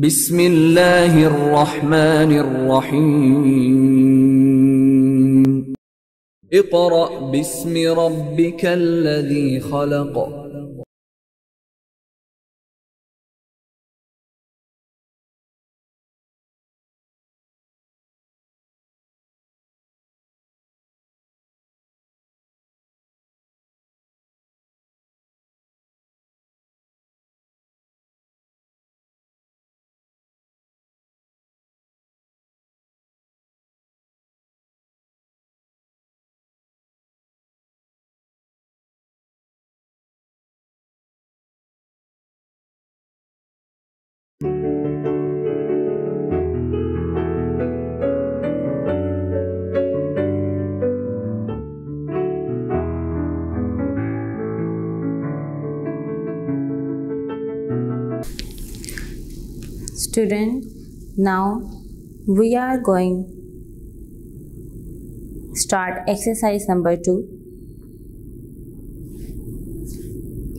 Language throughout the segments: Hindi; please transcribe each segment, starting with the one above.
बिस्मिल्लाहिर्रहमानिर्रहीम। Iqra बिस्मि रब्बिकल्लज़ी खलक़। Student, now we are going start exercise number 2.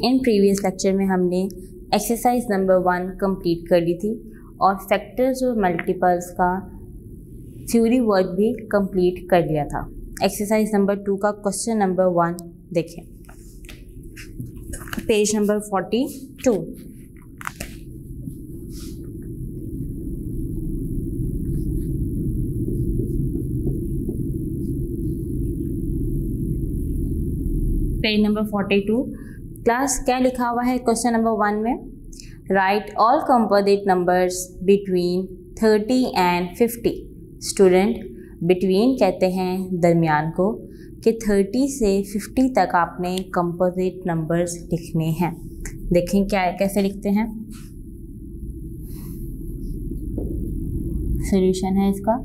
In previous lecture में हमने एक्सरसाइज नंबर 1 कंप्लीट कर ली थी और फैक्टर्स और मल्टीपल्स का थ्योरी वर्क भी कंप्लीट कर लिया था। एक्सरसाइज नंबर 2 का क्वेश्चन नंबर 1 देखें, page number 42। Page number 42 class क्या लिखा हुआ है क्वेश्चन नंबर 1 में? Right all composite numbers between 30 and 50। Student, between कहते हैं दरमियान को, कि 30 से 50 तक आपने कंपोजिट नंबर्स लिखने हैं। देखें क्या कैसे लिखते हैं। सॉल्यूशन है इसका।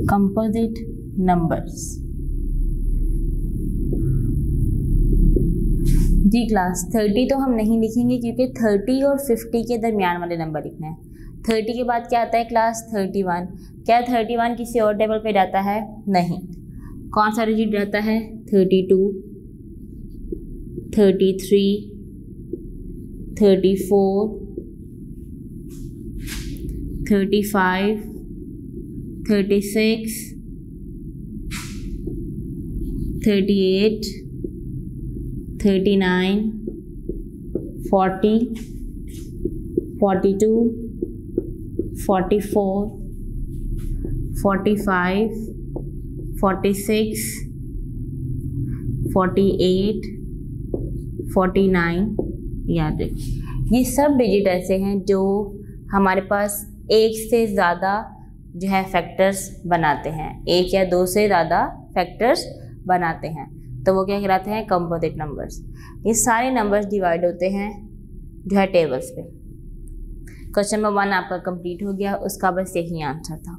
Composite numbers. जी क्लास, 30 तो हम नहीं लिखेंगे क्योंकि 30 और 50 के दरमियान वाले नंबर लिखना है। 30 के बाद क्या आता है क्लास? 31। क्या 31 किसी और टेबल पे जाता है? नहीं। कौन सा डिजिट जाता है? 32, 33, 34, 35, 36, 38, 39, 40, 42, 44, 45, 46, 48, 49। याद रखिए, ये सब डिजिट ऐसे हैं जो हमारे पास एक से ज़्यादा जो है फैक्टर्स बनाते हैं, एक या दो से ज़्यादा फैक्टर्स बनाते हैं, तो वो क्या कहलाते हैं? Composite numbers. ये सारे नंबर्स डिवाइड होते हैं जो है टेबल्स पे। क्वेश्चन नंबर 1 आपका कंप्लीट हो गया, उसका बस यही आंसर था।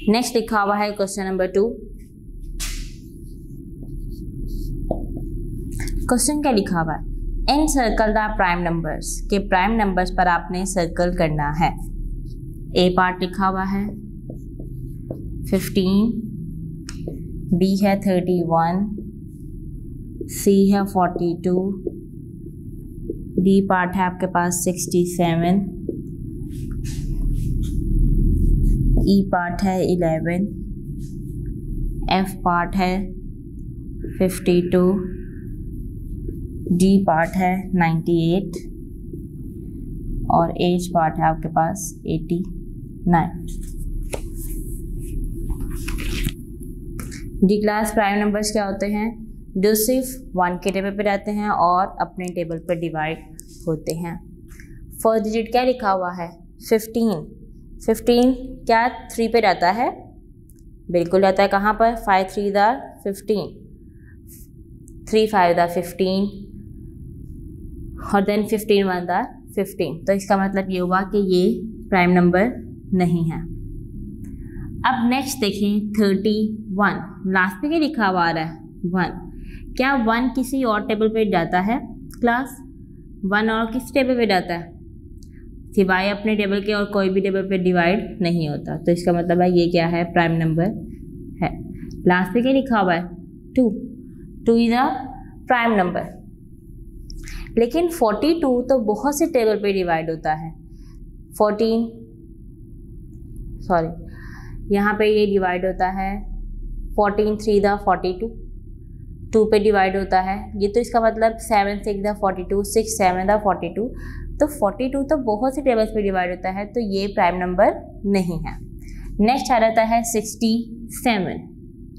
नेक्स्ट लिखा हुआ है क्वेश्चन नंबर 2। क्वेश्चन क्या लिखा हुआ है? इन सर्कल द प्राइम नंबर्स, के प्राइम नंबर्स पर आपने सर्कल करना है। ए पार्ट लिखा हुआ है 15, बी है 31, सी है 42, डी पार्ट है आपके पास 67, ई पार्ट है 11, एफ पार्ट है 52, डी पार्ट है 98 और एच पार्ट है आपके पास 89। डी क्लास प्राइम नंबर्स क्या होते हैं? जो सिर्फ 1 के टेबल पे रहते हैं और अपने टेबल पर डिवाइड होते हैं। फर्स्ट डिजिट क्या लिखा हुआ है? 15। 15 क्या 3 पे रहता है? बिल्कुल रहता है। कहाँ पर? 5 3 = 15, 3 5 = 15 और देन 15 1 = 15। तो इसका मतलब ये हुआ कि ये प्राइम नंबर नहीं है। अब नेक्स्ट देखें 31। लास्ट पे क्या लिखा हुआ आ रहा है? 1। क्या 1 किसी और टेबल पे जाता है क्लास? 1 और किस टेबल पे जाता है? सिवाय अपने टेबल के और कोई भी टेबल पे डिवाइड नहीं होता। तो इसका मतलब है ये क्या है? प्राइम नंबर है। लास्ट पे क्या लिखा हुआ है? 2 इज अ प्राइम नंबर। लेकिन 42 तो बहुत से टेबल पे डिवाइड होता है। 14 सॉरी यहाँ पे ये डिवाइड होता है 14 3 द 42, 2 पे डिवाइड होता है ये, तो इसका मतलब 7 6 द 42, 6 7 द 42, तो 42 तो बहुत से टेबल्स पे डिवाइड होता है, तो ये प्राइम नंबर नहीं है। नेक्स्ट आ जाता है 67,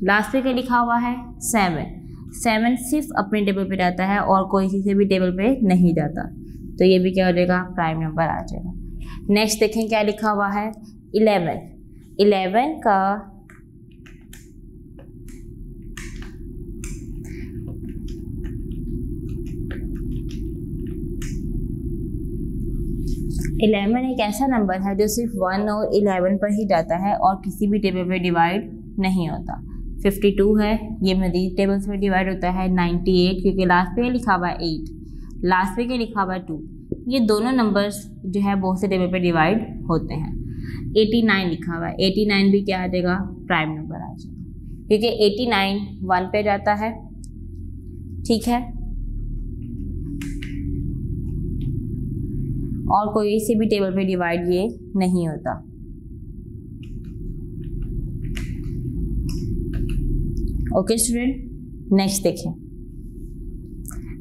लास्ट पे क्या लिखा हुआ है 7, 7 सिर्फ अपने टेबल पे जाता है और कोई किसी भी टेबल पे नहीं जाता, तो ये भी क्या हो जाएगा प्राइम नंबर आ जाएगा। नेक्स्ट देखें क्या लिखा हुआ है 11, 11 का 11 एक ऐसा नंबर है जो सिर्फ 1 और 11 पर ही जाता है और किसी भी टेबल पे डिवाइड नहीं होता। 52 है, ये मजीद टेबल्स में डिवाइड होता है। 98 क्योंकि लास्ट पे लिखा हुआ है 8, लास्ट पे क्या लिखा हुआ है 2, ये दोनों नंबर्स जो है बहुत से टेबल पे डिवाइड होते हैं। 89 लिखा हुआ है, 89 भी क्या आ जाएगा प्राइम नंबर आ जाएगा क्योंकि 89 1 पे जाता है, ठीक है, और कोई से भी टेबल पे डिवाइड ये नहीं होता। ओके स्टूडेंट, नेक्स्ट देखें।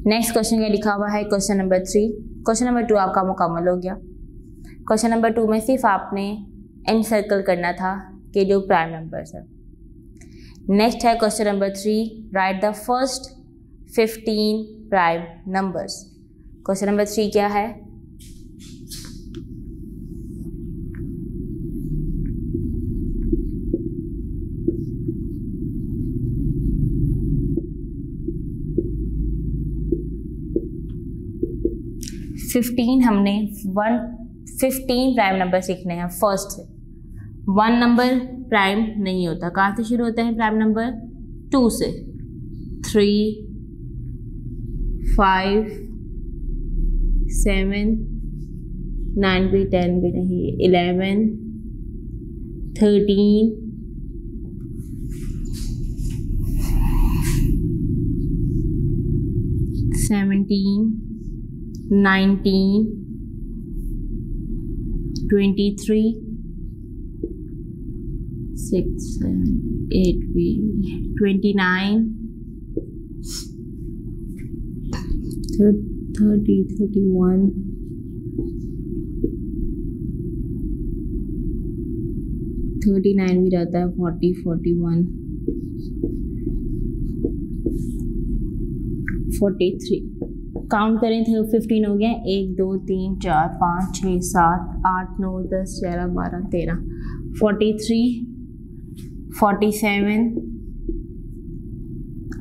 नेक्स्ट क्वेश्चन क्या लिखा हुआ है क्वेश्चन नंबर 3। क्वेश्चन नंबर 2 आपका मुकम्मल हो गया। क्वेश्चन नंबर 2 में सिर्फ आपने एनसर्कल करना था कि जो प्राइम नंबर्स है। नेक्स्ट है question number 3, right the first 15 prime numbers. Question number 3 क्या है, हमने 15 प्राइम नंबर सीखने हैं फर्स्ट से। 1 नंबर प्राइम नहीं होता, कहाँ से शुरू होता है प्राइम नंबर 2 से, 3 5 7 9 भी 10 भी नहीं, 11 13 17 19 23 6 7 8 29 30 31 39 भी रहता है, 40 41 43। काउंट करें तो 15 हो गया, 1 2 3 4 5 6 7 8 9 10 11 12 13 43 47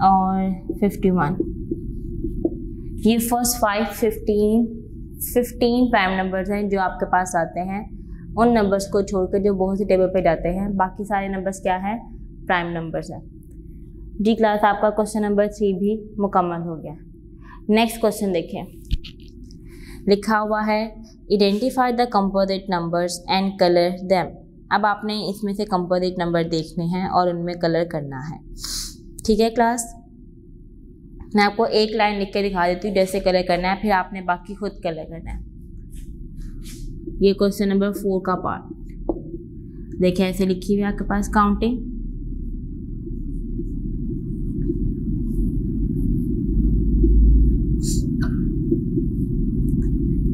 और 51। ये फर्स्ट 15 प्राइम नंबर्स हैं जो आपके पास आते हैं। उन नंबर्स को छोड़कर जो बहुत से टेबल पे जाते हैं, बाकी सारे नंबर्स क्या है प्राइम नंबर्स हैं। जी क्लास, आपका क्वेश्चन नंबर 3 भी मुकम्मल हो गया। नेक्स्ट क्वेश्चन देखें, लिखा हुआ है identify the composite numbers and colour them. अब आपने इसमें से कंपोजिट नंबर देखने हैं और उनमें कलर करना है, ठीक है क्लास। मैं आपको एक लाइन लिख के दिखा देती हूँ जैसे कलर करना है, फिर आपने बाकी खुद कलर करना है। ये क्वेश्चन नंबर 4 का पार्ट देखिए, ऐसे लिखी हुई है आपके पास काउंटिंग।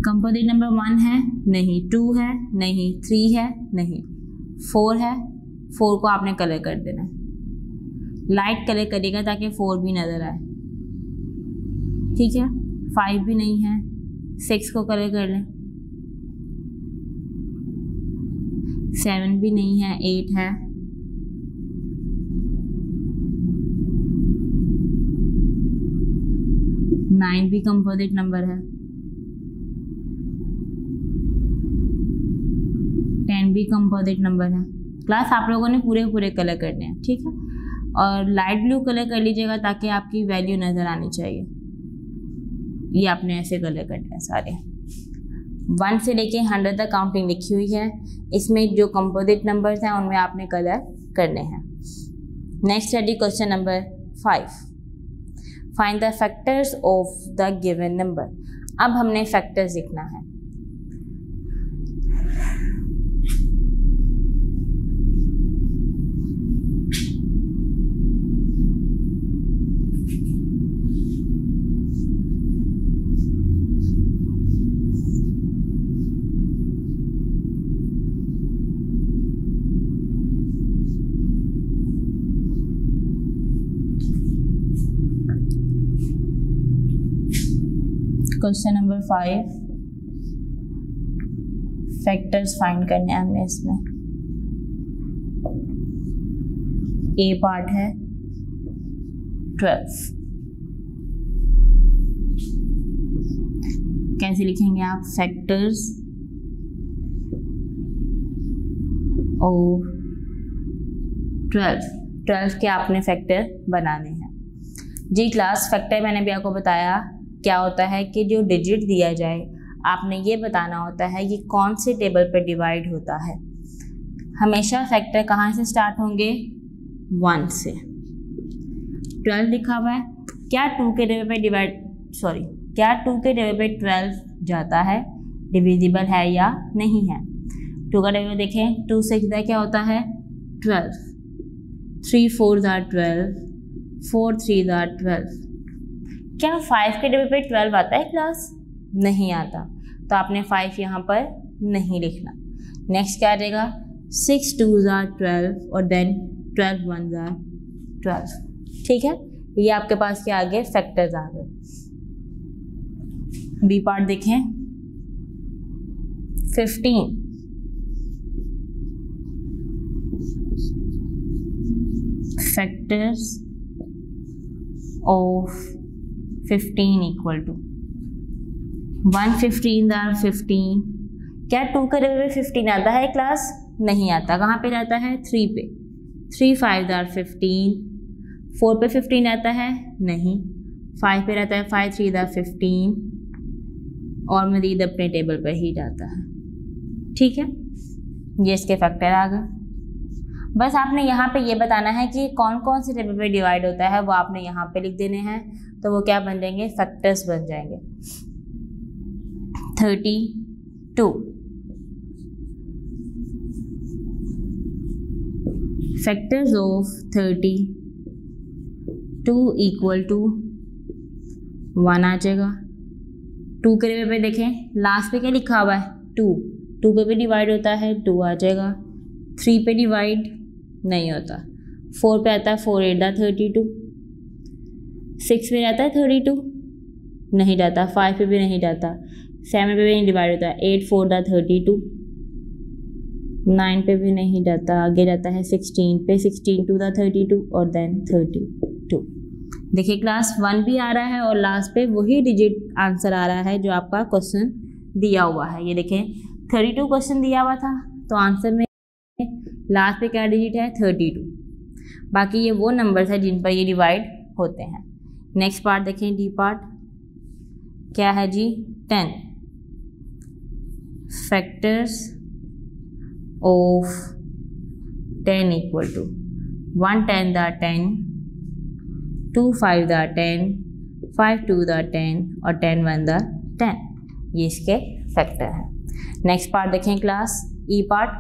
कंपोजिट नंबर 1 है नहीं, 2 है नहीं, 3 है नहीं, 4 है, 4 को आपने कलर कर देना है, लाइट कलर करेगा ताकि 4 भी नज़र आए, ठीक है। 5 भी नहीं है, 6 को कलर कर लें, 7 भी नहीं है, 8 है, 9 भी कंपोजिट नंबर है, 10 भी कंपोजिट नंबर है। क्लास आप लोगों ने पूरे कलर करने हैं, ठीक है, और लाइट ब्लू कलर कर लीजिएगा ताकि आपकी वैल्यू नज़र आनी चाहिए। ये आपने ऐसे कलर करने हैं सारे। 1 से लेके 100 तक काउंटिंग लिखी हुई है, इसमें जो कंपोजिट नंबर्स हैं उनमें आपने कलर करने हैं। Next study question number 5. Find the factors of the given number. अब हमने फैक्टर्स लिखना है. क्वेश्चन नंबर 5, फैक्टर्स फाइंड करने हैं हमने इसमें. ए पार्ट है 12. कैसे लिखेंगे आप? फैक्टर्स ऑफ 12 के आपने फैक्टर बनाने हैं. जी क्लास, फैक्टर मैंने भी आपको बताया क्या होता है कि जो डिजिट दिया जाए आपने ये बताना होता है कि कौन से टेबल पर डिवाइड होता है. हमेशा फैक्टर कहाँ से स्टार्ट होंगे? 1 से. 12 लिखा हुआ है, क्या 2 के टेबल पे क्या 2 के टेबल पे 12 जाता है? डिविजिबल है या नहीं है? 2 का टेबल देखें, 2 से क्या होता है? 12. 3 4 12, 4 3 12. क्या 5 के टेबल पे 12 आता है क्लास? नहीं आता, तो आपने 5 यहाँ पर नहीं लिखना. नेक्स्ट क्या आ जाएगा? 6 2 12 और देन 12 1 12. ठीक है, ये आपके पास क्या आ गए? फैक्टर्स आ गए. बी पार्ट देखें, 15. Factors of 15 equal to 1 15 15. क्या 2 का टेबल पे 15 आता है क्लास? नहीं आता. कहाँ पे रहता है? 3 पे. 3 5 15. 4 पे 15 आता है? नहीं. 5 पे रहता है 5 3 15 और मजीद अपने टेबल पर ही जाता है. ठीक है, ये इसके फैक्टर आ गए. बस आपने यहाँ पे ये बताना है कि कौन कौन से टेबल पे डिवाइड होता है, वो आपने यहाँ पे लिख देने हैं, तो वो क्या बन जाएंगे? फैक्टर्स बन जाएंगे. 32. फैक्टर्स ऑफ 32 इक्वल टू 1 आ जाएगा. 2 के टेबल पे देखें, लास्ट पे क्या लिखा हुआ है? 2. 2 पे भी डिवाइड होता है, 2 आ जाएगा. 3 पे डिवाइड नहीं होता. 4 पे आता है 4 8 32. 6 पे जाता है 32, नहीं जाता. 5 पे भी नहीं जाता. 7 पे भी नहीं डिवाइड होता. 8 4 32. 9 पे भी नहीं जाता. आगे जाता है 16 पे. 16 2 32 और देन 32. देखिए क्लास 1 भी आ रहा है और लास्ट पे वही डिजिट आंसर आ रहा है जो आपका क्वेश्चन दिया हुआ है. ये देखें 32 क्वेश्चन दिया हुआ था, तो आंसर में लास्ट पे क्या डिजिट है? 32. बाकी ये वो नंबर्स है जिन पर ये डिवाइड होते हैं. नेक्स्ट पार्ट देखें, डी पार्ट क्या है जी? 10. फैक्टर्स ऑफ 10 इक्वल टू 1 10 10, 2 5 10, 5 2 10 और 10 1 10. ये इसके फैक्टर हैं. नेक्स्ट पार्ट देखें class, E part.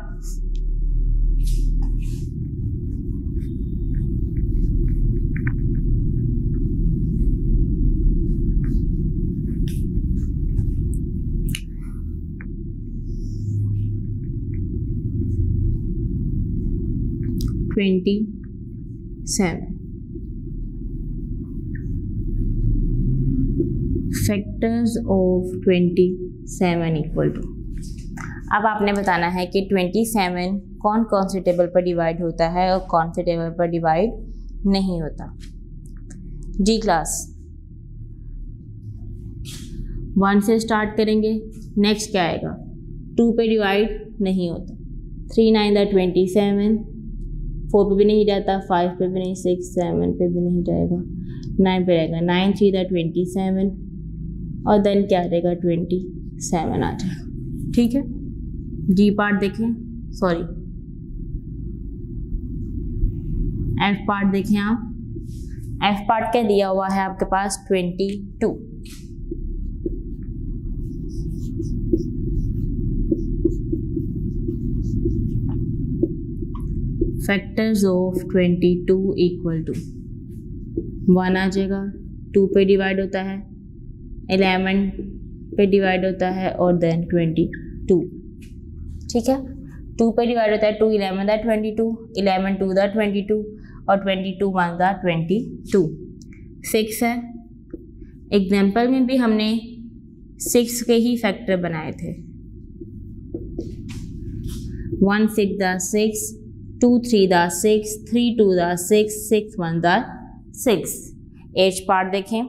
Factors of 27 equal to. अब आपने बताना है कि 27 कौन कौन से टेबल पर डिवाइड होता है और कौन से टेबल पर डिवाइड नहीं होता. जी क्लास, 1 से स्टार्ट करेंगे. नेक्स्ट क्या आएगा? 2 पे डिवाइड नहीं होता. 3 9 27. 4 पे भी नहीं जाता. 5 पे भी नहीं. 6 7 पे भी नहीं जाएगा. 9 पे रहेगा. 9 3 27 और देन क्या रहेगा? 27 आ जाएगा. ठीक है, जी पार्ट देखें, एफ पार्ट देखें आप. एफ पार्ट क्या दिया हुआ है आपके पास 22। फैक्टर्स ऑफ 22 इक्वल टू 1 आ जाएगा, 2 पे डिवाइड होता है, 11 पे डिवाइड होता है और देन 22। ठीक है, 2 पे डिवाइड होता है, 2 11 दा 22, 11 2 दा 22 और 22 1 दा 22। 6 है, एग्जाम्पल में भी हमने 6 के ही फैक्टर बनाए थे। 1 6 दा 6, 2 3 दा 6, 3 2 दा 6, 6 1 दा 6। एच पार्ट देखें,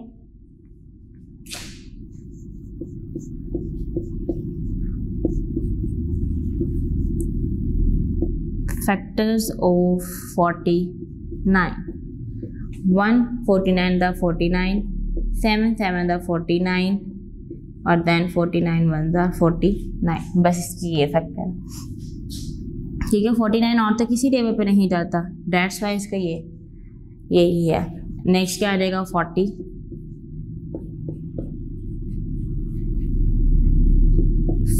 फैक्टर्स ऑफ 49, 1 49 दा 49, 7 7 दा 49 और देन 49 1 दा 49। बस इसकी ये फैक्टर है। ठीक है, 49 और तो किसी टेबल पे नहीं जाता, डेट्स वाई इसका यही है। नेक्स्ट क्या आ जाएगा 40,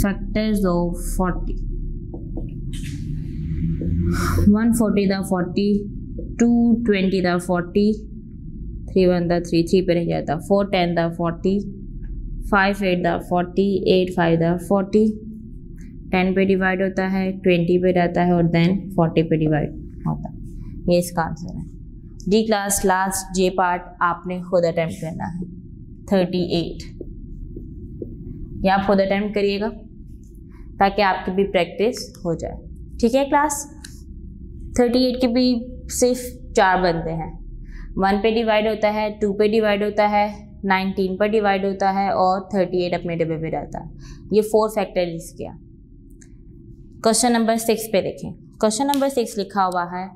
फैक्टर्स ऑफ 40, 1 40 दा 40, 2 20 दा 40, 3 1 दा 3, 3 पे नहीं जाता, 4 10 दा 40, 5 8 दा 40, 8 5 दा 40, 10 पे डिवाइड होता है, 20 पे जाता है और देन 40 पे डिवाइड होता है। ये इसका आंसर है। डी क्लास लास्ट जे पार्ट आपने खुद अटेम्प्ट करना है। 38 ये आप खुद अटेम्प्ट करिएगा ताकि आपकी भी प्रैक्टिस हो जाए। ठीक है क्लास, 38 के भी सिर्फ 4 बनते हैं। 1 पे डिवाइड होता है, 2 पे डिवाइड होता है, 19 पर डिवाइड होता है और 38 अपने डब्बे पे रहता है। ये 4 फैक्टर किया। क्वेश्चन नंबर 6 पे देखें। क्वेश्चन नंबर 6 लिखा हुआ है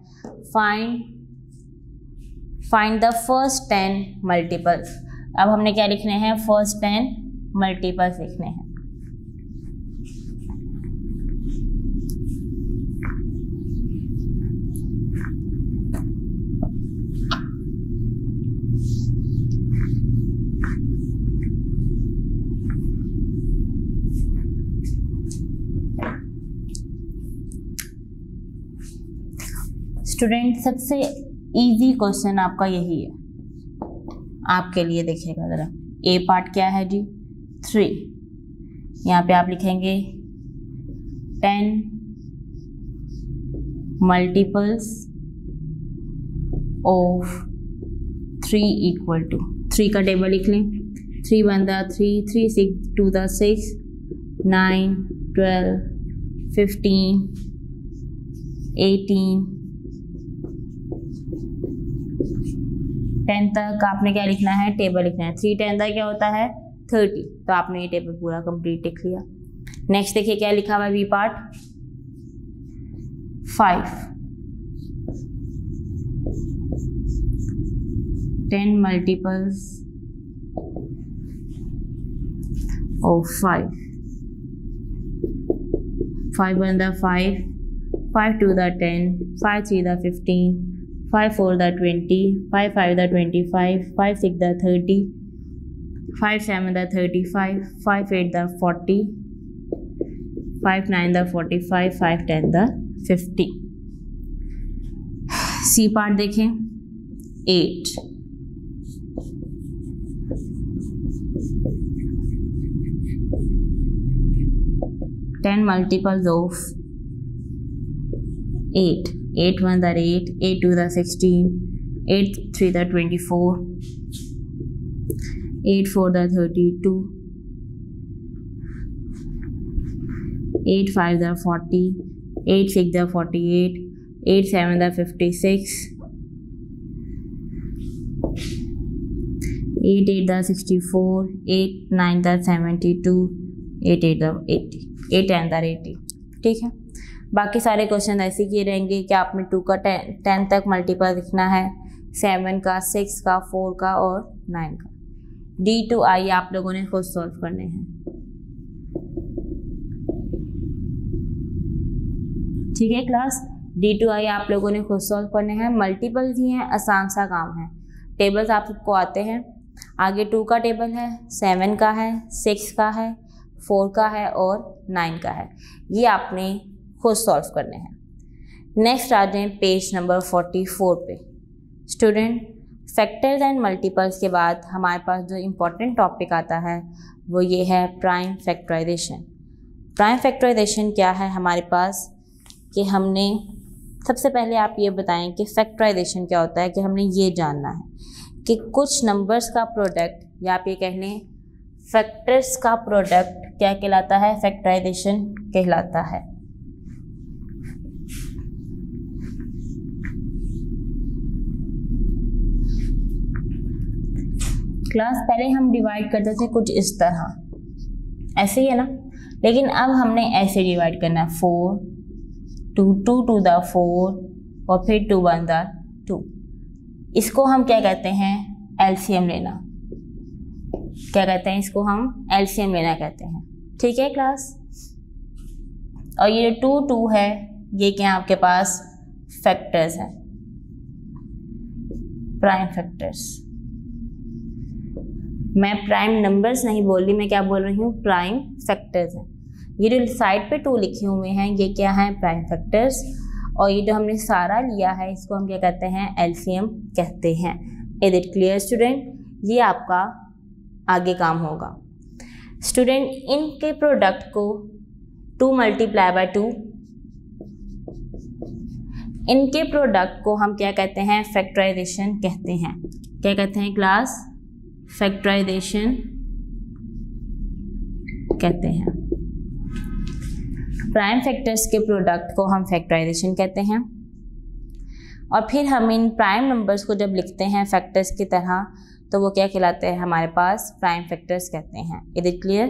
फाइंड द फर्स्ट 10 मल्टीपल्स। अब हमने क्या लिखने हैं, फर्स्ट 10 मल्टीपल्स लिखने हैं। स्टूडेंट सबसे इजी क्वेश्चन आपका यही है, आपके लिए देखिएगा ज़रा। ए पार्ट क्या है जी 3, यहाँ पे आप लिखेंगे 10 मल्टीपल्स ऑफ 3 इक्वल टू 3 का टेबल लिख लें। 3 1 दा 3, 3 6 2 दा 6, 9 12 15 18 10 तक आपने क्या लिखना है, टेबल लिखना है। 3 10 तक क्या होता है 30, तो आपने ये टेबल पूरा कंप्लीट लिख लिया। नेक्स्ट देखिए क्या लिखा हुआ है बी पार्ट 5 10 मल्टीपल्स ऑफ 5, 5 1 दा 5, 5 2 दा 10, 5 3 दा 15, 5 4 दा 20, 5 5 दा 25, 5 6 दा 30, 5 7 दा 35, 5 8 दा 40, 5 9 दा 45, 5 10 दा 50। सी पार्ट देखें 8 10 मल्टीपल्स ऑफ 8, 8 1 दा 8, 8 2 दा 16, 8 3 दा 24, 8 4 दा 32, 8 5 दा 40, 8 6 दा 48, 8 7 दा 56, 8 8 दा 64, 8 9 दा 72, 8 8 दा 80, 8 10 दा 80। ठीक है, बाकी सारे क्वेश्चन ऐसे किए रहेंगे कि आपने 2 का 10 तक मल्टीपल लिखना है, 7 का 6 का 4 का और 9 का। D to I आप लोगों ने खुद सॉल्व करने हैं। ठीक है क्लास, D to I आप लोगों ने खुद सॉल्व करने हैं। मल्टीपल ही हैं, आसान सा काम है। टेबल्स आप सबको आते हैं। आगे 2 का टेबल है, 7 का है, 6 का है, 4 का है और 9 का है। ये आपने खुद सॉल्व करने हैं। नेक्स्ट आ जाए पेज नंबर 44 पे। स्टूडेंट, फैक्टर्स एंड मल्टीपल्स के बाद हमारे पास जो इम्पोर्टेंट टॉपिक आता है वो ये है प्राइम फैक्टराइजेशन। प्राइम फैक्टराइजेशन क्या है हमारे पास, कि हमने सबसे पहले आप ये बताएं कि फैक्टराइजेशन क्या होता है, कि हमने ये जानना है कि कुछ नंबर्स का प्रोडक्ट या आप ये कह लें फैक्टर्स का प्रोडक्ट क्या कहलाता है, फैक्टराइजेशन कहलाता है। क्लास पहले हम डिवाइड करते थे कुछ इस तरह, ऐसे ही है ना, लेकिन अब हमने ऐसे डिवाइड करना है 4, 2 2 द 4 और फिर 2 1 द 2। इसको हम क्या कहते हैं, एलसीएम लेना। क्या कहते हैं इसको, हम एलसीएम लेना कहते हैं। ठीक है क्लास। और ये 2 2 है, ये क्या आपके पास फैक्टर्स हैं, प्राइम फैक्टर्स। मैं प्राइम नंबर्स नहीं बोल रही, मैं क्या बोल रही हूँ, प्राइम फैक्टर्स हैं। ये जो साइड पे 2 लिखे हुए हैं ये क्या है, प्राइम फैक्टर्स। और ये जो हमने सारा लिया है इसको हम क्या कहते हैं, एलसीएम कहते हैं। Is it clear student? ये आपका आगे काम होगा। स्टूडेंट, इनके प्रोडक्ट को 2 मल्टीप्लाई बाय 2, इनके प्रोडक्ट को हम क्या कहते हैं, फैक्टराइजेशन कहते हैं। क्या कहते हैं क्लास, फैक्टराइजेशन कहते हैं। प्राइम फैक्टर्स के प्रोडक्ट को हम फैक्टराइजेशन कहते हैं। और फिर हम इन प्राइम नंबर्स को जब लिखते हैं फैक्टर्स की तरह तो वो क्या कहलाते हैं हमारे पास, प्राइम फैक्टर्स कहते हैं। Is it clear?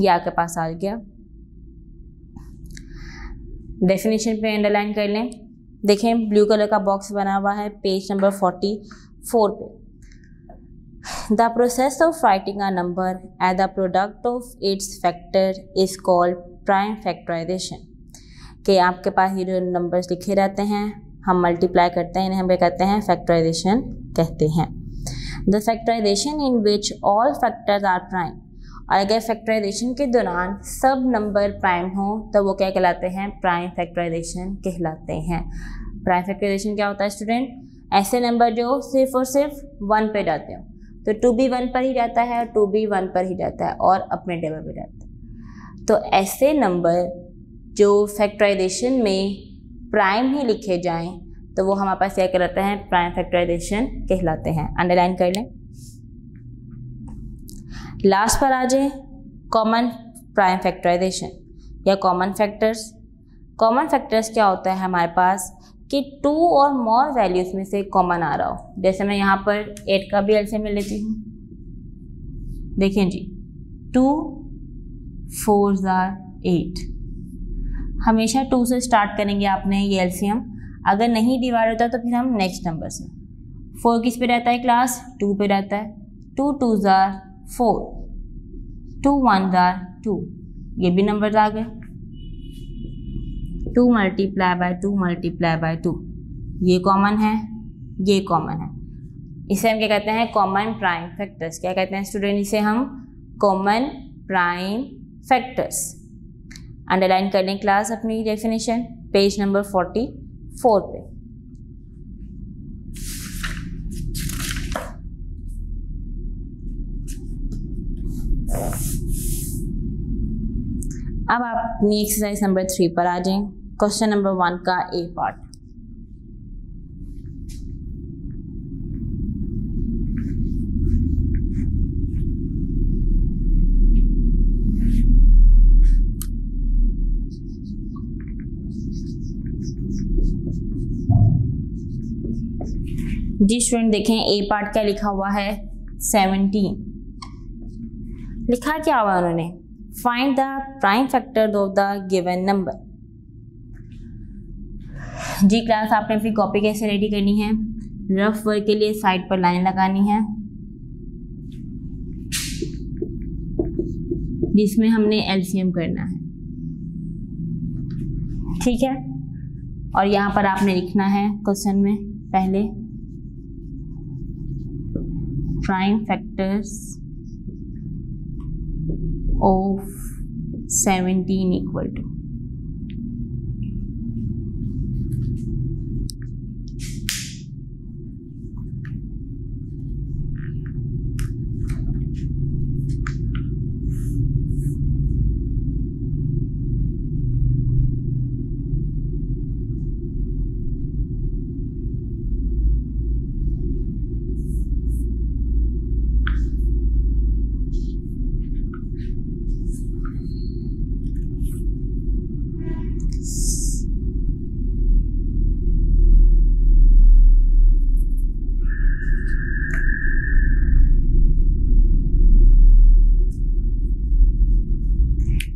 ये आपके पास आ गया। डेफिनेशन पे अंडरलाइन कर लें। देखें ब्लू कलर का बॉक्स बना हुआ है पेज नंबर 44 पे। The process of writing a number as the product of its factor is called prime factorization। कि आपके पास ये जो नंबर्स लिखे रहते हैं हम मल्टीप्लाई करते हैं, इन्हें हम क्या कहते हैं, फैक्टराइजेशन कहते हैं। The factorization in which all factors are prime। और अगर फैक्टराइजेशन के दौरान सब नंबर प्राइम हो तो वो क्या कहलाते हैं, प्राइम फैक्टराइजेशन कहलाते हैं। प्राइम फैक्टराइजेशन क्या होता है स्टूडेंट, ऐसे नंबर जो सिर्फ और सिर्फ 1 पे जाते हो, तो 2 भी 1 पर ही जाता है और 2 भी 1 पर ही जाता है और अपने टेबल पे जाता है। तो ऐसे नंबर जो फैक्टराइजेशन में प्राइम ही लिखे जाएं तो वो हमारे पास क्या कहलाता है, प्राइम फैक्टराइजेशन कहलाते हैं। अंडरलाइन कर लें। लास्ट पर आ जाए कॉमन प्राइम फैक्टराइजेशन या कॉमन फैक्टर्स। कॉमन फैक्टर्स क्या होता है हमारे पास कि 2 और मोर वैल्यूज में से कॉमन आ रहा हो। जैसे मैं यहाँ पर 8 का भी एलसीएम ले लेती हूँ। देखिए जी, 2 4 8। हमेशा 2 से स्टार्ट करेंगे आपने ये एलसीएम। अगर नहीं डिवाइड होता तो फिर हम नेक्स्ट नंबर से। 4 किस पे रहता है क्लास, 2 पे रहता है। 2 2 4, 2 1 2, ये भी नंबर आ गए। 2 मल्टीप्लाई बाय 2 मल्टीप्लाई बाय 2, ये कॉमन है, ये कॉमन है। इसे हम क्या कहते हैं, कॉमन प्राइम फैक्टर्स। क्या कहते हैं स्टूडेंट, इसे हम कॉमन प्राइम फैक्टर्स। अंडरलाइन कर लें क्लास अपनी डेफिनेशन पेज नंबर 44 पे। अब आप अपनी एक्सरसाइज नंबर 3 पर आ जाएं। क्वेश्चन नंबर 1 का ए पार्ट। जी स्टूडेंट देखें ए पार्ट क्या लिखा हुआ है, 17। लिखा क्या हुआ उन्होंने, find the prime factor of the given number. जी क्लास आपने अपनी कॉपी कैसे रेडी करनी है, रफ वर्क के लिए साइड पर लाइन लगानी है जिसमें हमने एलसीएम करना है, ठीक है। और यहाँ पर आपने लिखना है क्वेश्चन में पहले prime factors of 17 equal to,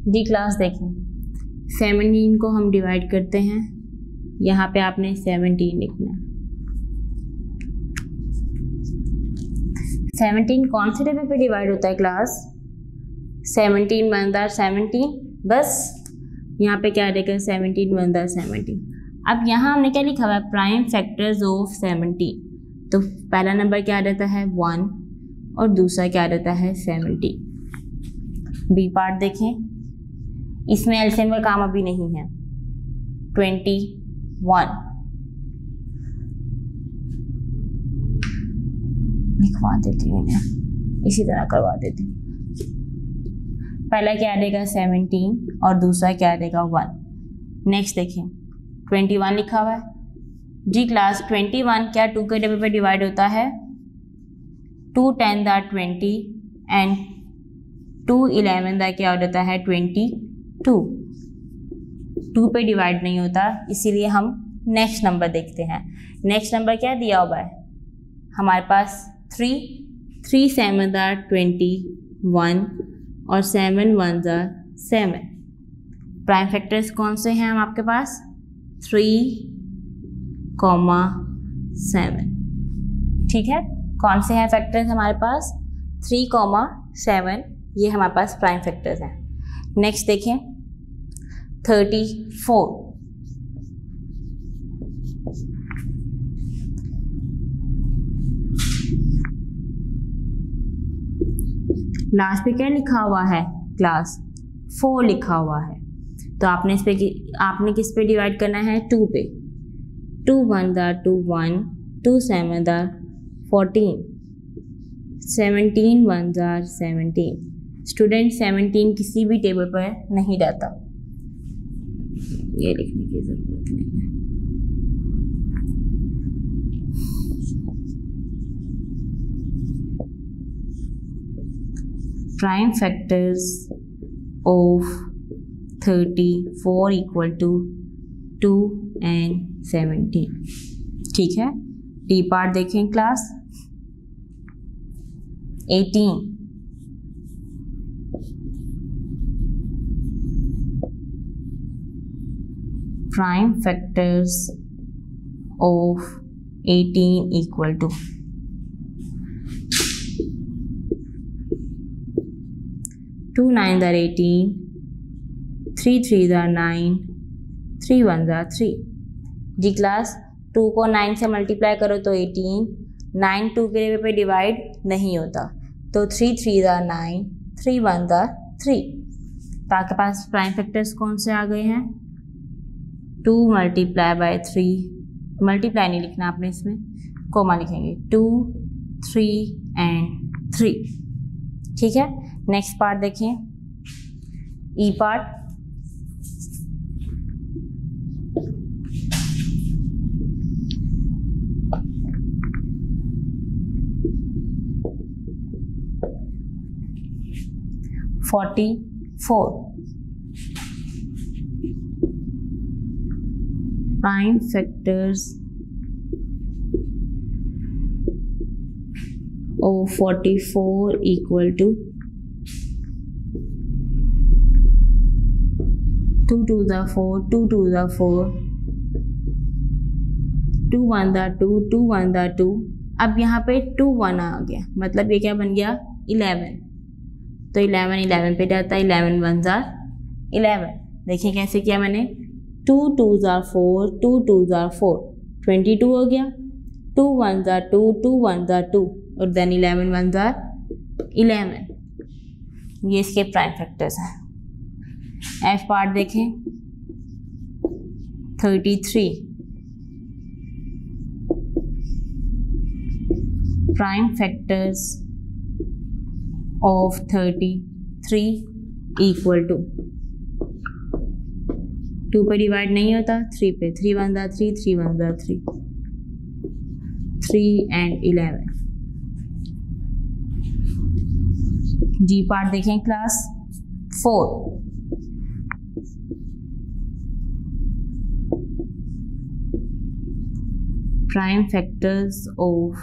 जी क्लास देखें 17 को हम डिवाइड करते हैं, यहाँ पे आपने 17 लिखना है। 17 कौन से टेबल पे डिवाइड होता है क्लास? 17 1 17, बस यहाँ पे क्या रहेगा 17 1 17। अब यहाँ हमने क्या लिखा हुआ है? Prime factors of 17। तो पहला नंबर क्या रहता है 1 और दूसरा क्या रहता है 70। बी पार्ट देखें, इसमें एलसीएम का काम अभी नहीं है। 21 लिखवा देती हूँ, इसी तरह करवा देती हूँ। पहला क्या देगा 17 और दूसरा क्या देगा 1। नेक्स्ट देखें 21 लिखा हुआ है। जी क्लास 21 क्या 2 के टेबल पे डिवाइड होता है? 2 10 दा 20 एंड 2 11 दा क्या हो जाता है 22। 2 पे डिवाइड नहीं होता, इसीलिए हम नेक्स्ट नंबर देखते हैं। नेक्स्ट नंबर क्या दिया हुआ है हमारे पास? 3 7 दा 21 और 7 1 दा 7। प्राइम फैक्टर्स कौन से हैं हम आपके पास? 3, 7। ठीक है, कौन से हैं फैक्टर्स हमारे पास? 3, 7, ये हमारे पास प्राइम फैक्टर्स हैं। नेक्स्ट देखें 34। लास्ट पे क्या लिखा हुआ है क्लास? 4 लिखा हुआ है। तो आपने किस पे डिवाइड करना है? 2 पे। 2 1 दा 2 1, 2 7 दा 14, 17 1 दा 17। स्टूडेंट 17 किसी भी टेबल पर नहीं रहता, ये लिखने की जरूरत नहीं है। Prime factors of 34 equal to 2 and 17। ठीक है, डी पार्ट देखें class 18। Prime factors of 18 equal to 2 9 are 18, 3 3 are 9, 3 1 are 3। Ji class 2 को 9 से मल्टीप्लाई करो तो 18, 9 2 के पे डिवाइड नहीं होता, तो 3 3 are 9, 3 1 are 3। तो आपके पास प्राइम फैक्टर्स कौन से आ गए हैं? 2 मल्टीप्लाई बाय 3, मल्टीप्लाई नहीं लिखना आपने, इसमें कोमा लिखेंगे 2 3 एंड 3। ठीक है, नेक्स्ट पार्ट देखें ई part. Prime factors of 44 equal to 2 2 the 4, 2 2 the 4, 2 1 the 2, 2 1 the 2। अब यहाँ पे 2 1 आ गया, मतलब ये क्या बन गया 11। तो 11 11 पे जाता है, 11 1 जार 11। देखिए कैसे किया मैंने, 2 2 जार 4, 2 2 जार 4, 22 हो गया। 2 1 जार 2, 2 1 जार 2 और देन 11 1 जार 11, ये इसके प्राइम फैक्टर्स हैं। एफ पार्ट देखें 33 prime factors of 33 equal to 2 पे डिवाइड नहीं होता, 3 पे, 3 1 जार 3, 3 1 जार 3, 3 and 11। जी पार्ट देखें class 4 prime factors of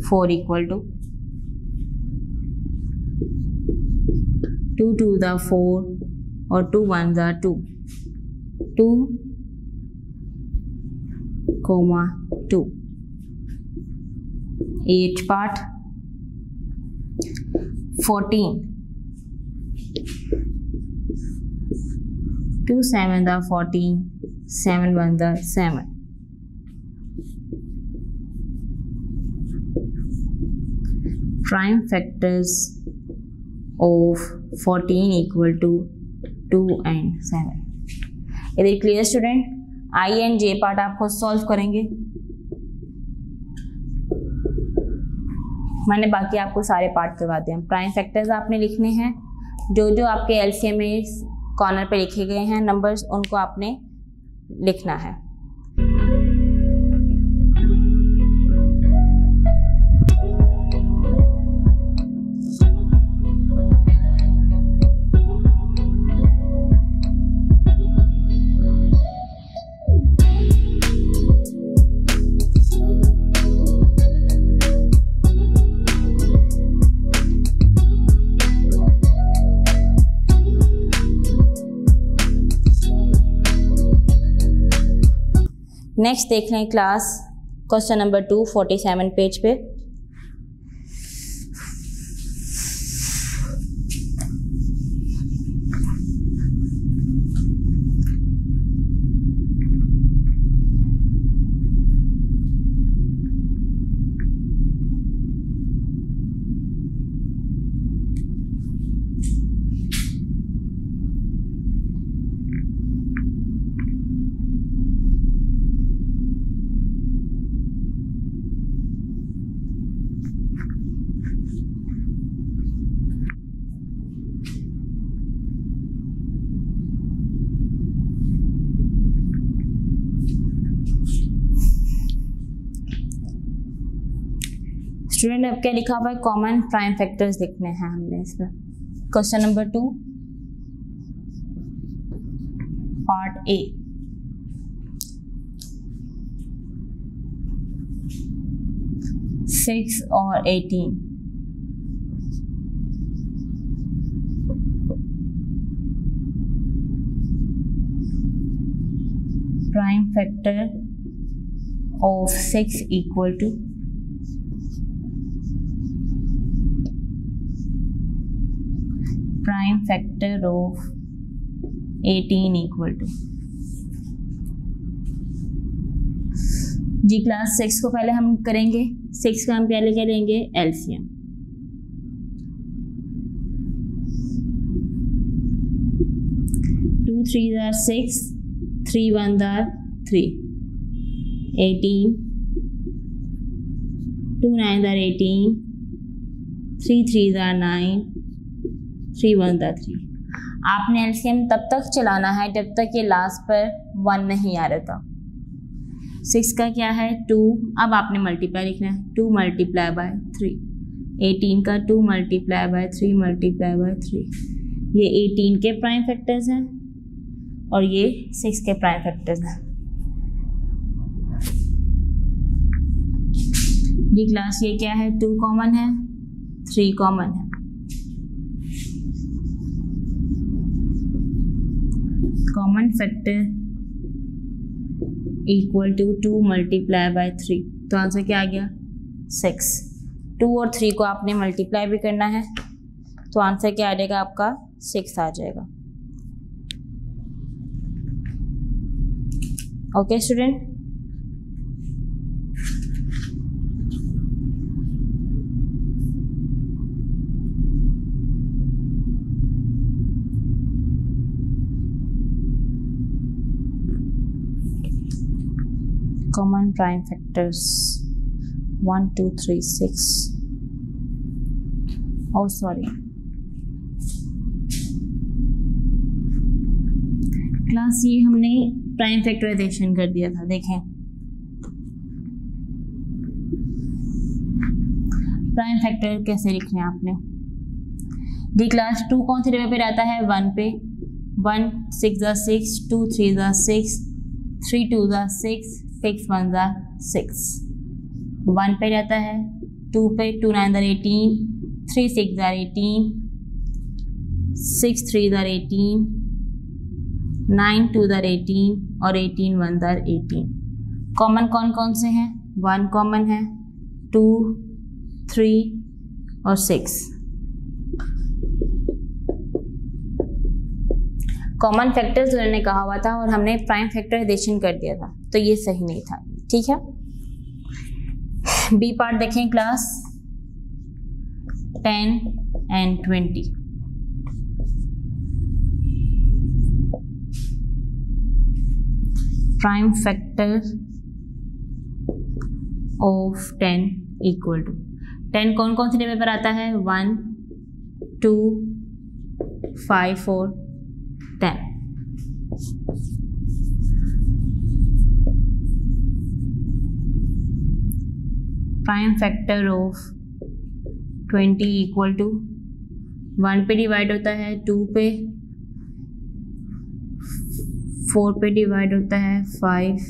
4 equal to 2 2 जार 4 और 2 1 जार 2, 2, 2। 8 पार्ट 14 2 7 जार 14, 7 1 जार 7, prime factors of 14 equal to 2 and 7। यदि clear student? I and J part आप खुद सॉल्व करेंगे, मैंने बाकी आपको सारे पार्ट करवा दिए हैं। प्राइम फैक्टर्स आपने लिखने हैं, जो जो आपके एलसीएम में कॉर्नर पे लिखे गए हैं नंबर्स, उनको आपने लिखना है। नेक्स्ट देख लें क्लास क्वेश्चन नंबर 2 47 पेज पे। स्टूडेंट अब क्या लिखा हुआ है? कॉमन प्राइम फैक्टर्स लिखने हैं हमने इसमें। Question number 2 part A. Six और 18 prime factor of 6 equal to prime factor of 18 equal to. जी क्लास 6 को पहले हम करेंगे, 6 का हम पहले क्या लेंगे? एलसीएम। टू 3 जार 6, 3 1 जार 3, 18, 2 9 जार 18, 3 3 जार 9, 3 1 जार 3। आपने एलसीएम तब तक चलाना है जब तक ये लास्ट पर 1 नहीं आ रहा था। 6 का क्या है? 2। अब आपने मल्टीप्लाई लिखना है, 2 मल्टीप्लाई बाय 3। 18 का 2 मल्टीप्लाई बाय 3 मल्टीप्लाई बाय 3। ये 18 के प्राइम फैक्टर्स हैं और ये 6 के प्राइम फैक्टर्स हैं। जी क्लास ये क्या है? 2 कॉमन है, 3 कॉमन है। Common factor equal to 2 multiply by 3, तो आंसर क्या आ गया? 6। 2 और 3 को आपने मल्टीप्लाई भी करना है, तो आंसर क्या आ जाएगा आपका? 6 आ जाएगा। Okay student. common prime factors 1 2 3 6 oh sorry class ये हमने प्राइम फैक्टराइजेशन कर दिया था। देखें प्राइम फैक्टर कैसे लिखना है आपने। दी क्लास 2 कौन से टेबल पे रहता है 1 पे 1 6 ज़ा 6 2 3 ज़ा 6 3 2 ज़ा 6 6 1 ज़ा 6 1 पे रहता है 2 पे 2 9 ज़ा 18 3 6 ज़ा 18 6 3 ज़ा 18 9 2 ज़ा 18 और 18 1 ज़ा 18। कॉमन कौन कौन से हैं 1 कॉमन है 2 3 और 6। कॉमन फैक्टर्स उन्होंने कहा हुआ था और हमने प्राइम फैक्टराइजेशन कर दिया था तो ये सही नहीं था। ठीक है बी पार्ट देखें class 10 and 20। Prime factor of 10 equal to 10 कौन कौन से टेबल पर आता है 1 2 5 4 10। Prime factor of 20 equal to 1 पे डिवाइड होता है 2 पे 4 पे डिवाइड होता है 5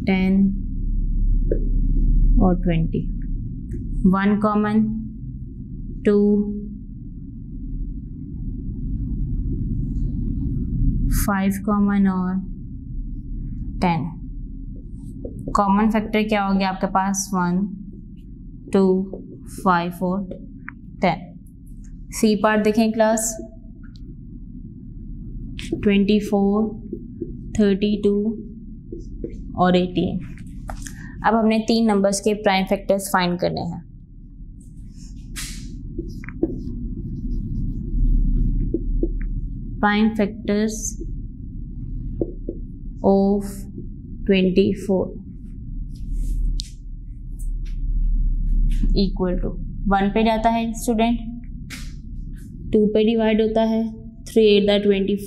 10 और 20। 1 कॉमन 2 5 कॉमन और 10। कॉमन फैक्टर क्या हो गया आपके पास 1 2 5 और 10। सी पार्ट देखें क्लास 24 32 और 18। अब हमने 3 नंबर्स के प्राइम फैक्टर्स फाइंड करने हैं। Prime factors of 24 equal to 1 पे जाता है स्टूडेंट 2 पे डिवाइड होता है 3 8 दा 24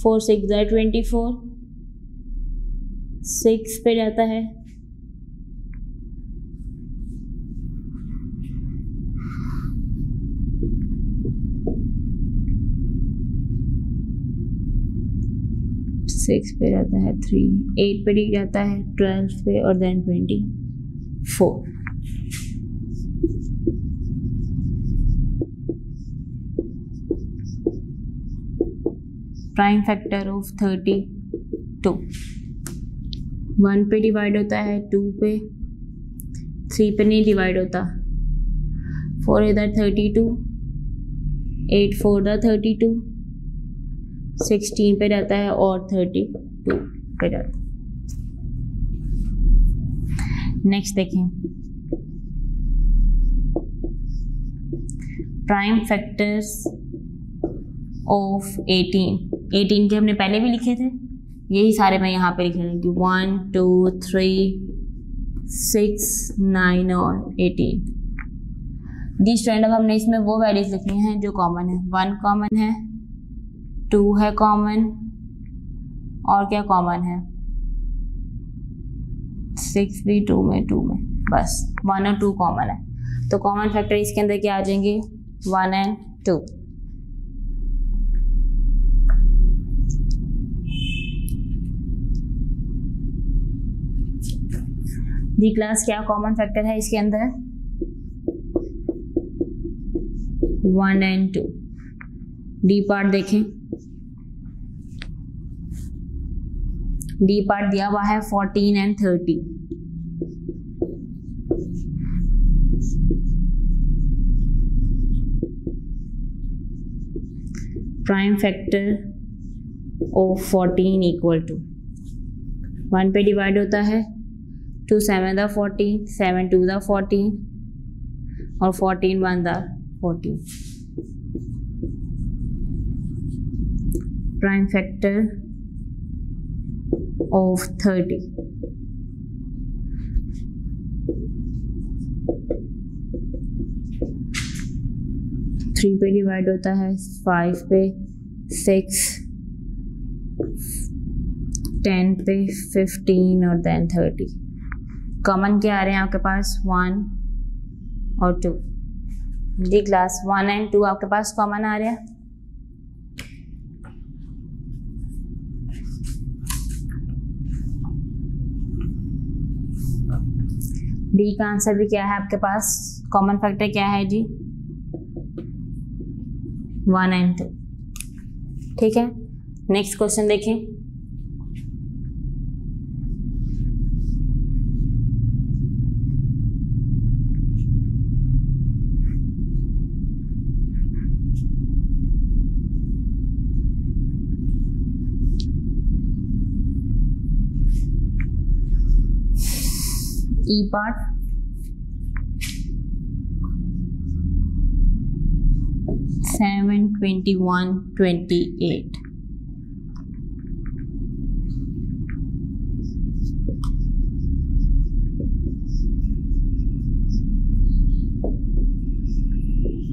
4 6 दा 24 6 पे जाता है 6 पे जाता है 3 8 पे डी जाता है 12 पे और देन 24। प्राइम फैक्टर ऑफ 32 1 पे डिवाइड होता है 2 पे 3 पे नहीं डिवाइड होता 4 इधर 32 8 4 दा 32 16 पे जाता है और 32 पे जाता है। नेक्स्ट देखें प्राइम फैक्टर्स ऑफ 18 के हमने पहले भी लिखे थे यही सारे मैं यहाँ पे लिखे थे कि 1 2 3 6 9 और 18। दी स्टूडेंट अब हमने इसमें वो वैल्यूज लिखनी है जो कॉमन है 1 कॉमन है 2 है कॉमन और क्या कॉमन है 6 भी 2 में बस 1 और 2 कॉमन है तो कॉमन फैक्टर इसके अंदर क्या आ जाएंगे 1 and 2। दी क्लास क्या कॉमन फैक्टर है इसके अंदर 1 and 2। डी पार्ट देखें डी पार्ट दिया हुआ है 14 and 30। Prime factor of 14 equal to 1 पे डिवाइड होता है 2 7 दा 14 7 2 दा 14 और 14 1 दा 14। Prime factor of 30. 3 पे डिवाइड होता है, 5 पे, 6, 10 पे, 15 और देन 30. कॉमन क्या आ रहे हैं आपके पास? 1 और 2. जी क्लास 1 एंड 2 आपके पास कॉमन आ रहे हैं. डी का आंसर भी क्या है आपके पास? कॉमन फैक्टर क्या है जी? 1 एंड 2. ठीक है, नेक्स्ट क्वेश्चन देखें. ई पार्ट, सेवन 21 28.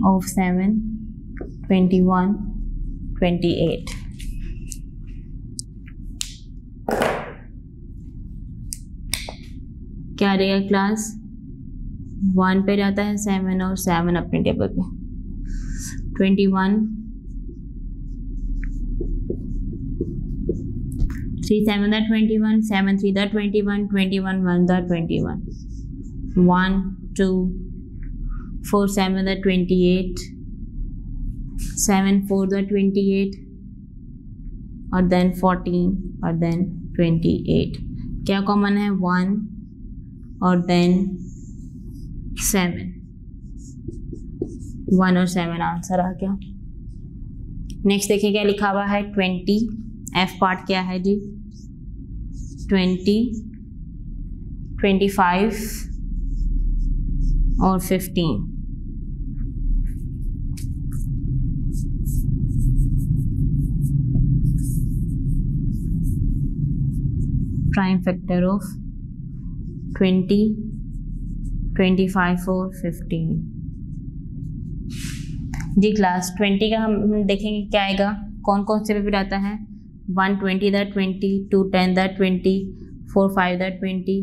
of 7 21 28. क्या रहेगा क्लास? 1 पे जाता है 7 और 7 अपने टेबल पे. 21, 3 7 21, 7 3 21, 21 1 21, 1 2 4 7 28, 7 4 28 और देन 14 और देन 28. क्या कॉमन है? 1 और देन 7. 1 और 7 आंसर आ गया. नेक्स्ट देखिए क्या लिखा हुआ है. 20. एफ पार्ट क्या है जी? 20, 25 और 15. प्राइम फैक्टर ऑफ 20, 25 और 15. जी क्लास 20 का हम देखेंगे क्या आएगा. कौन कौन से पेपर आता है? 1 20 the 20, 2 10 the 20, 4 5 the 20,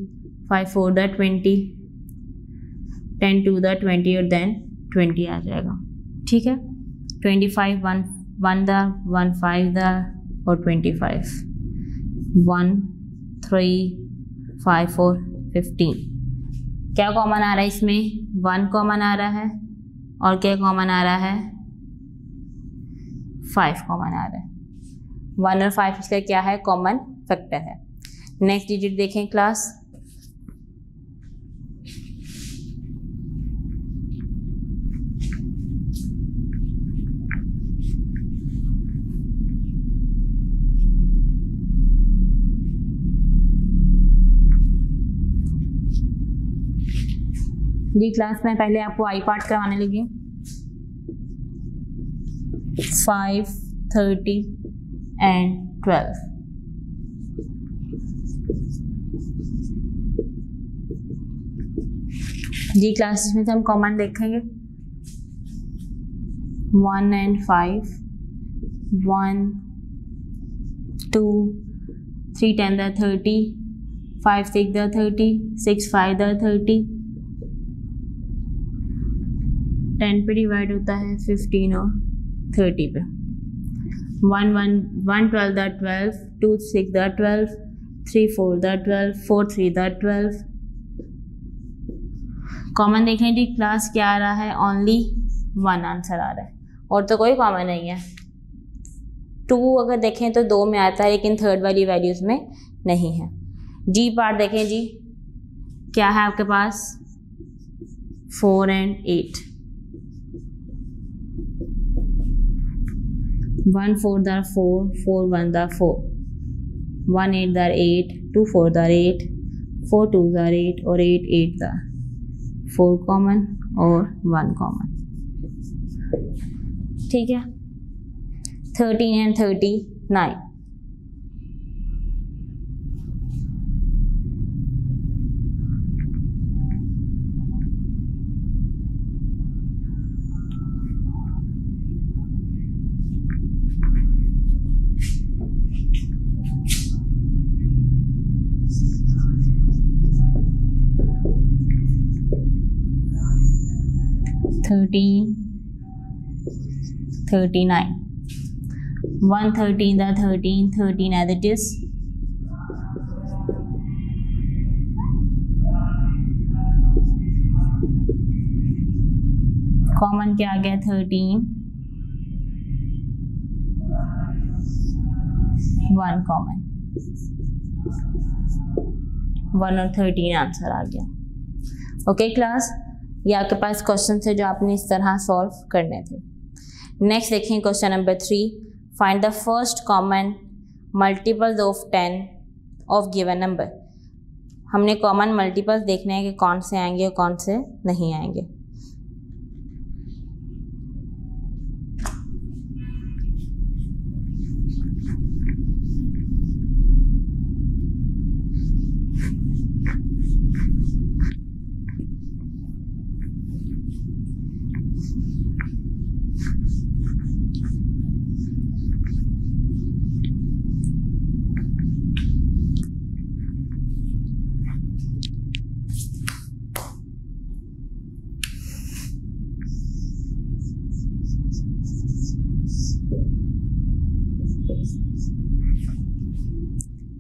5 4 the 20, 10 2 the 20 और देन 20 आ जाएगा. ठीक है, 25 1 द 1 5 द और 25, 1 3 5 4 15. क्या कॉमन आ रहा है इसमें? 1 कॉमन आ रहा है और क्या कॉमन आ रहा है? 5 कॉमन आ रहा है. 1 और 5 इसका क्या है? कॉमन फैक्टर है. नेक्स्ट डिजिट देखें क्लास. डी क्लास में पहले आपको आई पार्ट करवाने लगी. 5 30 एंड 12. डी क्लास में से हम कॉमन देखेंगे. 1 एंड 5, 1 2 3 10 द 30, 5 6 द 30, 6 5 द 30. 10 पे डिवाइड होता है 15 और 30 पे. 1 12 the 12, 2 6 the 12, 3 4 the 12, 4 3 the 12. Common देखें जी क्लास क्या आ रहा है? ओनली 1 आंसर आ रहा है और तो कोई कॉमन नहीं है. 2 अगर देखें तो 2 में आता है लेकिन थर्ड वाली वैल्यूज में नहीं है. जी पार्ट देखें जी क्या है आपके पास? 4 and 8. 1 4 the 4, 4 1 the 4, 1 8 the 8, 2 4 the 8, 4 2 the 8 और 8 8 द 4 कॉमन और 1 कॉमन. ठीक है, 13 and 39. 13, 39. 113 the 13, 13 as it is. Common क्या आ गया 13, 1 कॉमन, 1 और 13 आंसर आ गया। ओके क्लास, ये आपके पास क्वेश्चन थे जो आपने इस तरह सॉल्व करने थे। नेक्स्ट देखें question number 3, find the first common multiples of 10 of given number. हमने कॉमन मल्टीपल्स देखने हैं कि कौन से आएंगे और कौन से नहीं आएंगे।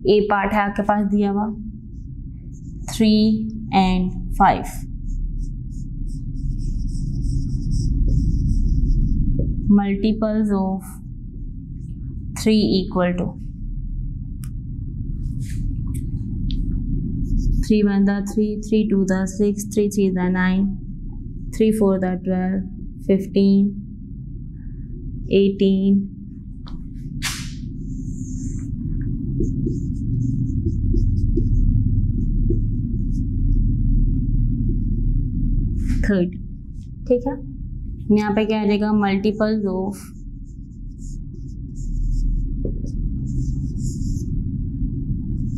ए पार्ट है आपके पास दिया हुआ 3 and 5। Multiples of 3 equal to 3 1 the 3, 3 2 the 6, 3 3 the 9, 3 4 the 12, 15, 18, 30। ठीक है, यहाँ पे क्या आ जाएगा multiples of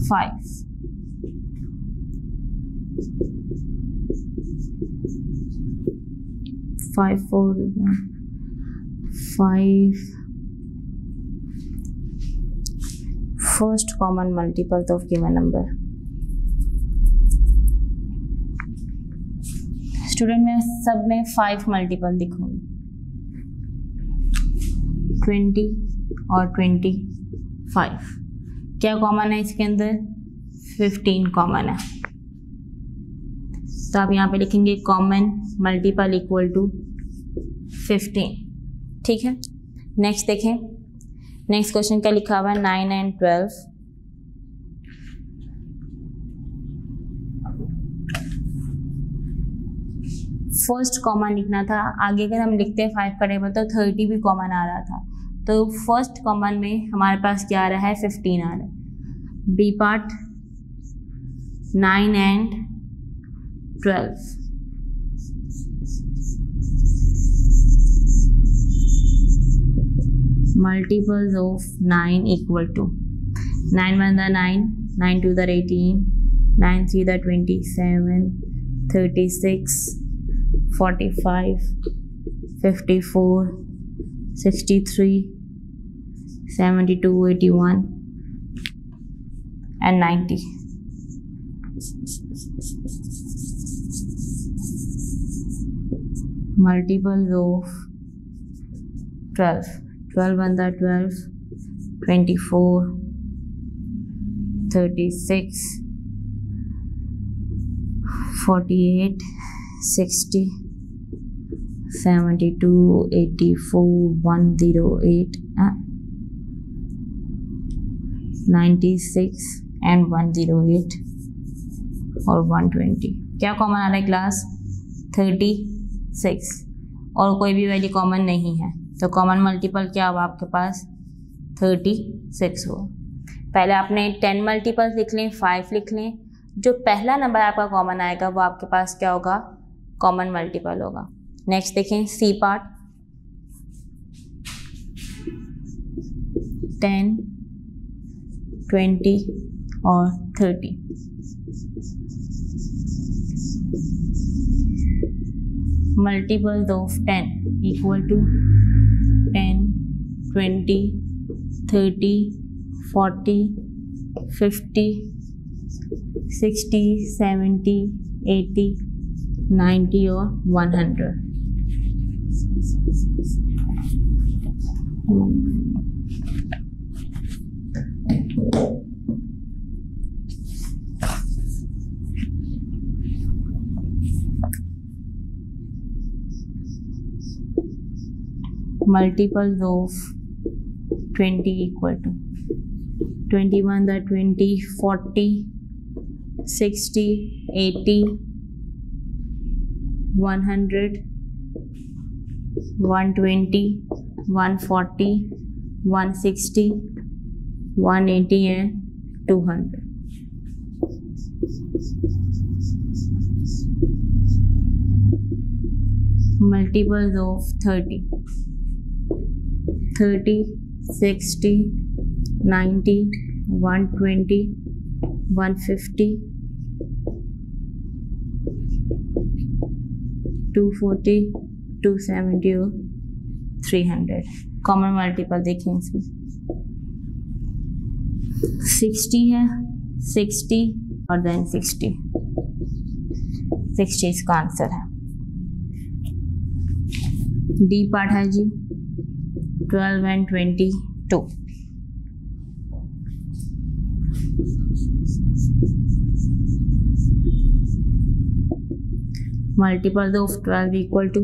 5। 5 4 5 first common multiples of given number. Student मैं सब में 5 मल्टीपल लिखूंगी, 20 और 25। क्या कॉमन है इसके अंदर? 15 कॉमन है, तो आप यहाँ पे लिखेंगे कॉमन मल्टीपल इक्वल टू 15। ठीक है, नेक्स्ट देखें, नेक्स्ट क्वेश्चन क्या लिखा हुआ है 9 and 12। फर्स्ट कॉमन लिखना था, आगे अगर हम लिखते हैं 5 का टेबल तो 30 भी कॉमन आ रहा था, तो फर्स्ट कॉमन में हमारे पास क्या आ रहा है 15 आ रहा है। B part 9 and 12। Multiples of 9 equal to 9 1 the 9, 9 2 the 18, 9 3 the 27, 36, 45, 54, 63, 72, 81 and 90। Multiples of 12, 12 1 the 12, 24, 36, 48, 60, 72, 84, 108, 96 and 108 और 120। क्या कॉमन आ रहा है क्लास? 36 और कोई भी वैल्यू कॉमन नहीं है, तो कॉमन मल्टीपल क्या होगा आपके पास? 36 हो। पहले आपने 10 मल्टीपल्स लिख लें, 5 लिख लें, जो पहला नंबर आपका कॉमन आएगा वो आपके पास क्या होगा? कॉमन मल्टीपल होगा। नेक्स्ट देखें सी पार्ट 10, 20 और 30। मल्टीपल्स ऑफ 10 इक्वल टू 10, 20, 30, 40, 50, 60, 70, 80, 90 और 100। multiples of 20 equal to 21 the 20 40 60 80 100 120 140 160 180 and 200. Multiples of 30 30 60 90 120 150 240 270 और 300. कॉमन मल्टीपल देखिए इसमें 60 है 60 और देन 60 इसका आंसर है. डी पार्ट है जी 12 and 22. Multiples of 12 equal to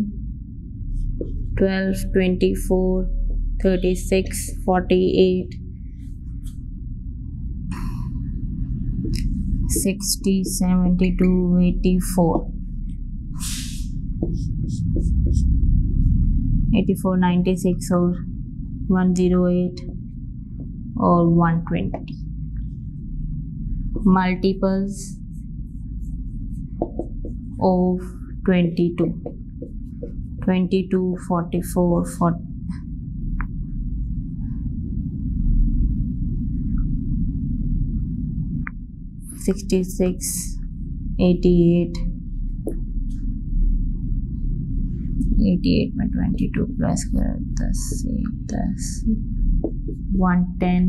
12 24 36 48 60 72 84 84 96 और 108 और 120. Multiples of 22 22 44 40 66 88 88 में 22 प्लस कर 10 से 10 110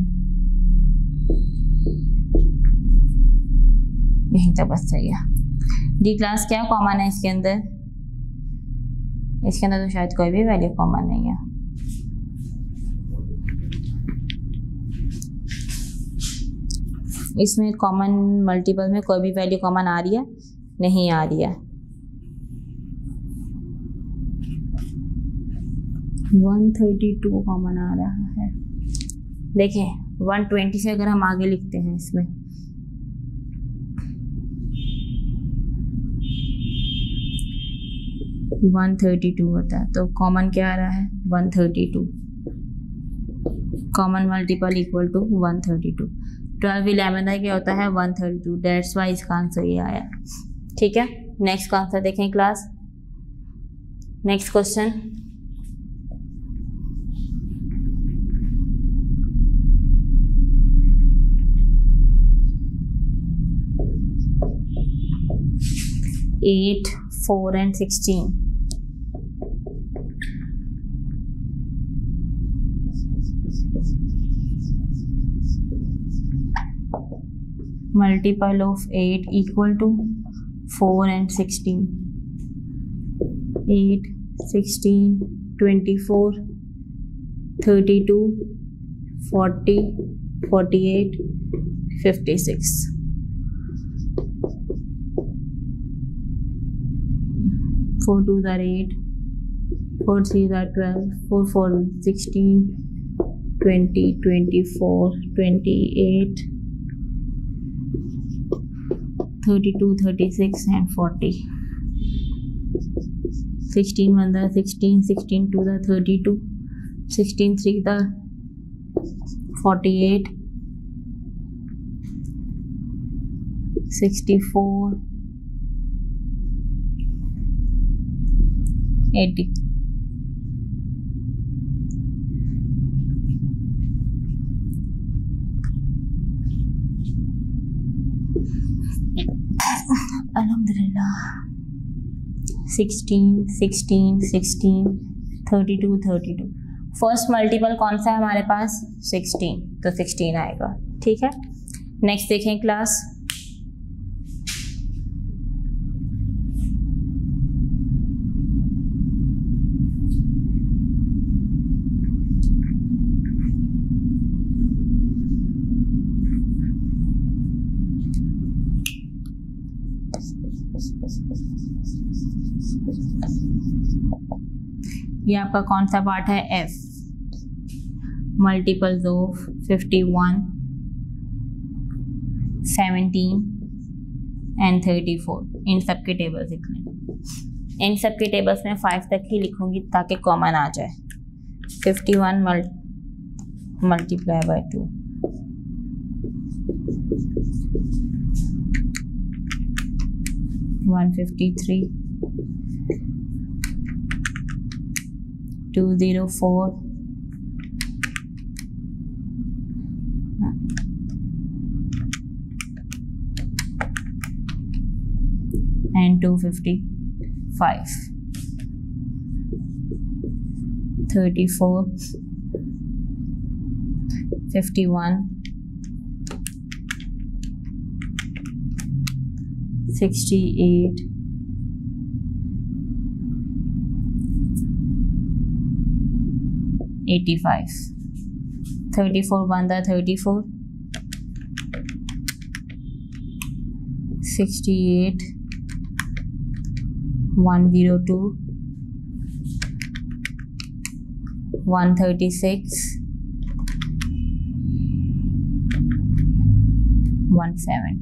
यहीं तक बस सही है. डी क्लास क्या कॉमन है इसके अंदर? इसके अंदर तो शायद कोई भी वैल्यू कॉमन नहीं है. इसमें कॉमन मल्टीपल में कोई भी वैल्यू कॉमन आ रही है? नहीं आ रही है. 132 कॉमन आ रहा है. देखें 120 से अगर हम आगे लिखते हैं इसमें 132 होता है तो कॉमन क्या आ रहा है 132. Common multiple equal to 132. 12 11 क्या होता है 132. डेट्स वाई इसका आंसर ये आया. ठीक है, नेक्स्ट का आंसर देखें class. Next question eight 4 and 16. Multiple of 8 equal to 4 and 16. 8 16 24 32 40 48 56. 4 2s are 8, 4 3s are 12, 4 4 16, 20 24 28 32 36 and 40. 16 1 the 16, 16 2 the 32, 16 3 the 48, 64 80. Alhamdulillah. 16 16 16 32 32. First multiple कौन सा है हमारे पास 16, तो 16 आएगा. ठीक है, नेक्स्ट देखें क्लास. ये आपका कौन सा पार्ट है? F। मल्टीपल्स ऑफ 51, 17 एंड 34, इन सब के टेबल्स लिख लें। इन सब के टेबल्स में 5 तक ही लिखूंगी ताकि कॉमन आ जाए। 51 मल्टीप्लाई बाय 2, 153, 204, and 255, 34, 51, 68, 85, 34 बंदा 34, 68, 102, 136, 170।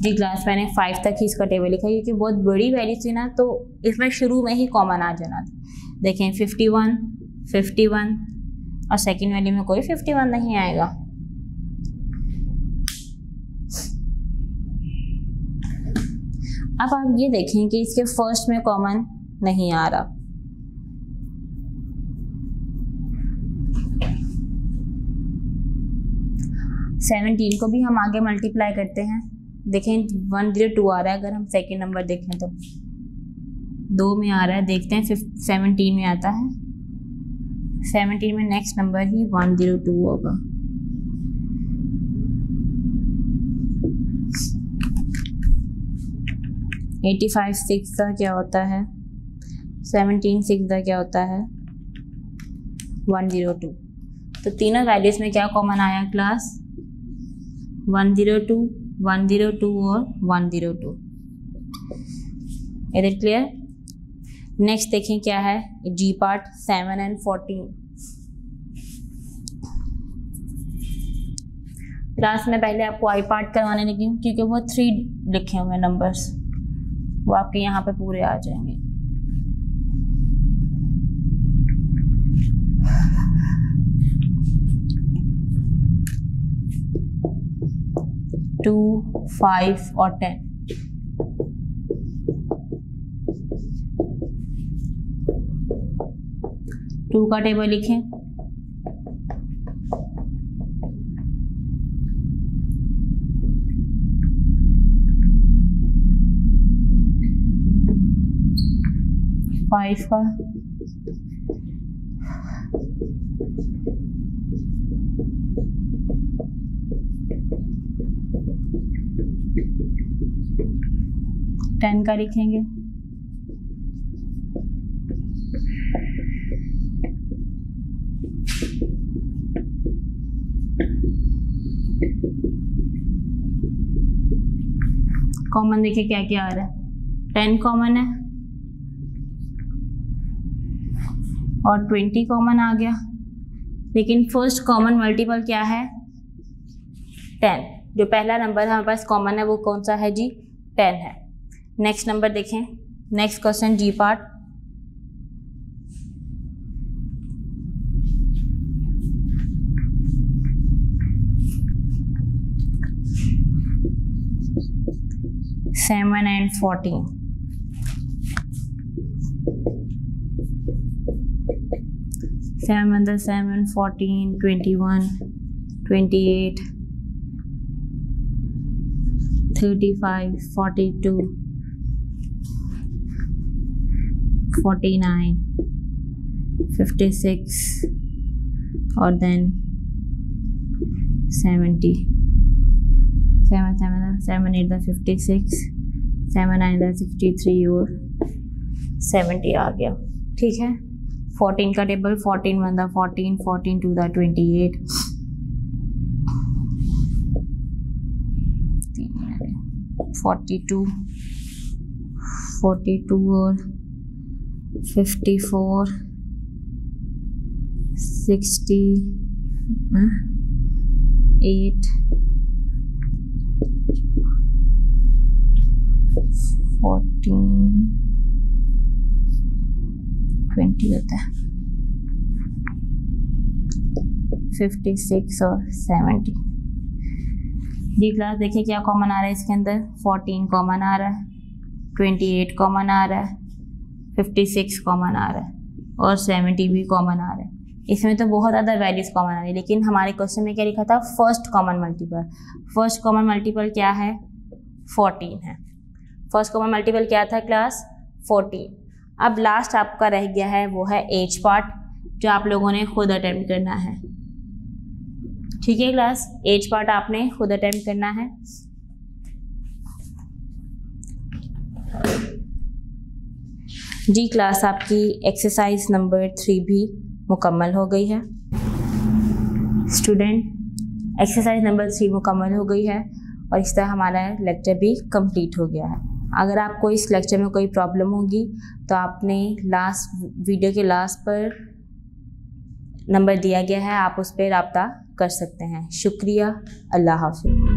जी क्लास मैंने 5 तक ही इसका टेबल लिखा है क्योंकि बहुत बड़ी वैल्यू थी ना, तो इसमें शुरू में ही कॉमन आ जाना था। देखें 51, 51 और सेकंड वैल्यू में कोई 51 नहीं आएगा। अब आप ये देखें कि इसके फर्स्ट में कॉमन नहीं आ रहा। सेवनटीन को भी हम आगे मल्टीप्लाई करते हैं। देखें 102 आ रहा है, अगर हम सेकेंड नंबर देखें तो 2 में आ रहा है। देखते हैं 17 में आता है। 17 में नेक्स्ट नंबर ही 102 होगा। एटी 85 6 का क्या होता है? 17 6 का क्या होता है? 102। तो तीनों वैल्यूज में क्या कॉमन आया क्लास? 102, 102 और 102। इधर क्लियर? नेक्स्ट देखें क्या है जी पार्ट 7 एंड 14। क्लास में पहले आपको आई पार्ट करवाने लगी हूँ क्योंकि वो 3 लिखे हुए नंबर्स वो आपके यहाँ पे पूरे आ जाएंगे। टू, 5 और 10। टू का टेबल लिखें। फाइव का, टेन का लिखेंगे। कॉमन देखिए क्या क्या आ रहा है। 10 कॉमन है और 20 कॉमन आ गया, लेकिन फर्स्ट कॉमन मल्टीपल क्या है? 10। जो पहला नंबर हमारे पास कॉमन है वो कौन सा है जी? 10 है। नेक्स्ट नंबर देखें। Next question G part. Seven and 14। Seven 7, 14, 21, 28, 35, 42, 49, 56 और देन 70। 7 8 56, 7 9 63 और 70 आ गया। ठीक है। 14 का टेबल 14 1 14, 14 2 28, 42 और 54 68 14 20 होता है, 56 और 70। जी क्लास देखिए क्या कॉमन आ रहा है इसके अंदर, 14 कॉमन आ रहा है, 28 कॉमन आ रहा है, 56 कॉमन आ रहा है और 70 भी कॉमन आ रहा है। इसमें तो बहुत ज़्यादा वैल्यूज कॉमन आ रही है, लेकिन हमारे क्वेश्चन में क्या लिखा था, first common multiple. First common multiple क्या है, 14 है। फर्स्ट कॉमन मल्टीपल क्या था क्लास, 14। अब लास्ट आपका रह गया है वो है एज पार्ट, जो आप लोगों ने खुद अटेम्प्ट करना है। ठीक है क्लास, एज पार्ट आपने खुद अटेम्प्ट करना है। जी क्लास आपकी एक्सरसाइज नंबर 3 भी मुकम्मल हो गई है। स्टूडेंट, एक्सरसाइज नंबर 3 मुकम्मल हो गई है और इस तरह हमारा लेक्चर भी कंप्लीट हो गया है। अगर आपको इस लेक्चर में कोई प्रॉब्लम होगी तो आपने वीडियो के लास्ट पर नंबर दिया गया है, आप उस पर रब्ता कर सकते हैं। शुक्रिया, अल्लाह हाफ़िज़।